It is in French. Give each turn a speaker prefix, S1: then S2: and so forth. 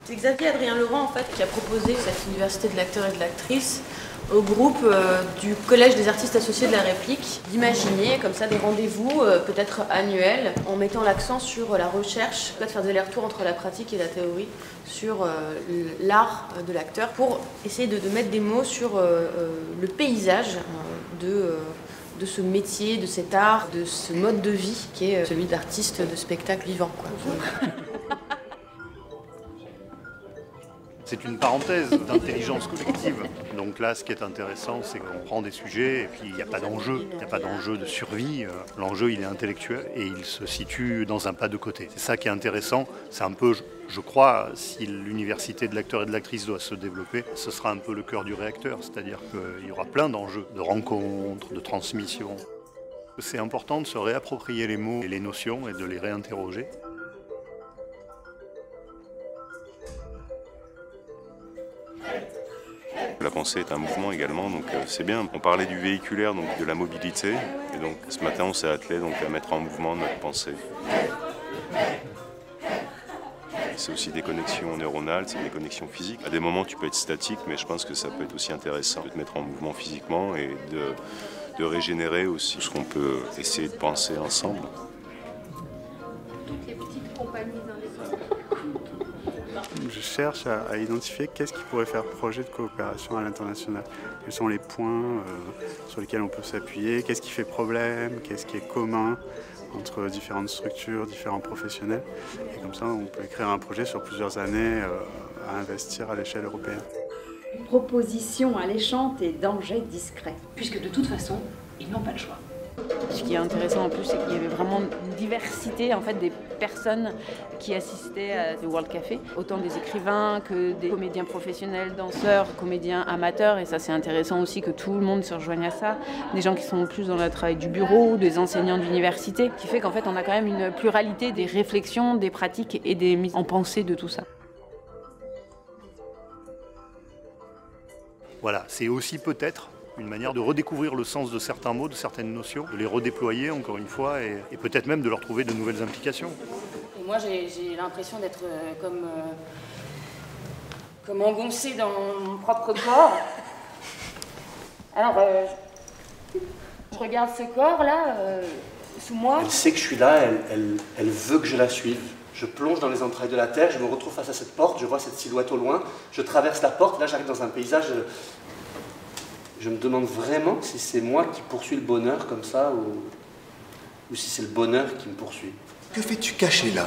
S1: C'est Xavier Adrien Laurent en fait, qui a proposé cette université de l'acteur et de l'actrice au groupe du Collège des artistes associés de la réplique, d'imaginer comme ça des rendez-vous peut-être annuels en mettant l'accent sur la recherche, de faire des allers-retours entre la pratique et la théorie sur l'art de l'acteur pour essayer de mettre des mots sur le paysage de ce métier, de cet art, de ce mode de vie qui est celui d'artiste de spectacle vivant, quoi.
S2: C'est une parenthèse d'intelligence collective. Donc là, ce qui est intéressant, c'est qu'on prend des sujets et puis il n'y a pas d'enjeu. Il n'y a pas d'enjeu de survie. L'enjeu, il est intellectuel et il se situe dans un pas de côté. C'est ça qui est intéressant. C'est un peu, je crois, si l'université de l'acteur et de l'actrice doit se développer, ce sera un peu le cœur du réacteur. C'est-à-dire qu'il y aura plein d'enjeux, de rencontres, de transmissions. C'est important de se réapproprier les mots et les notions et de les réinterroger.
S3: La pensée est un mouvement également, donc c'est bien. On parlait du véhiculaire, donc de la mobilité, et donc ce matin on s'est attelé donc à mettre en mouvement notre pensée. C'est aussi des connexions neuronales, c'est des connexions physiques. À des moments tu peux être statique, mais je pense que ça peut être aussi intéressant de te mettre en mouvement physiquement et de régénérer aussi ce qu'on peut essayer de penser ensemble.
S4: Toutes les petites compagnies dans les
S5: Je cherche à identifier qu'est-ce qui pourrait faire projet de coopération à l'international. Quels sont les points sur lesquels on peut s'appuyer, qu'est-ce qui fait problème, qu'est-ce qui est commun entre différentes structures, différents professionnels. Et comme ça, on peut écrire un projet sur plusieurs années à investir à l'échelle européenne.
S6: Proposition alléchante et danger discret.
S4: Puisque de toute façon, ils n'ont pas le choix.
S7: Ce qui est intéressant en plus, c'est qu'il y avait vraiment une diversité en fait, des personnes qui assistaient à The World Café. Autant des écrivains que des comédiens professionnels, danseurs, comédiens amateurs. Et ça, c'est intéressant aussi que tout le monde se rejoigne à ça. Des gens qui sont plus dans le travail du bureau, des enseignants d'université. Qui fait qu'en fait, on a quand même une pluralité des réflexions, des pratiques et des mises en pensée de tout ça.
S2: Voilà, c'est aussi peut-être une manière de redécouvrir le sens de certains mots, de certaines notions, de les redéployer encore une fois et peut-être même de leur trouver de nouvelles implications.
S1: Et moi j'ai l'impression d'être comme engoncée dans mon propre corps. Alors je regarde ce corps là sous moi.
S8: Elle sait que je suis là, elle veut que je la suive. Je plonge dans les entrailles de la terre, je me retrouve face à cette porte, je vois cette silhouette au loin, je traverse la porte, là j'arrive dans un paysage. Je me demande vraiment si c'est moi qui poursuis le bonheur comme ça ou si c'est le bonheur qui me poursuit.
S9: Que fais-tu caché là ?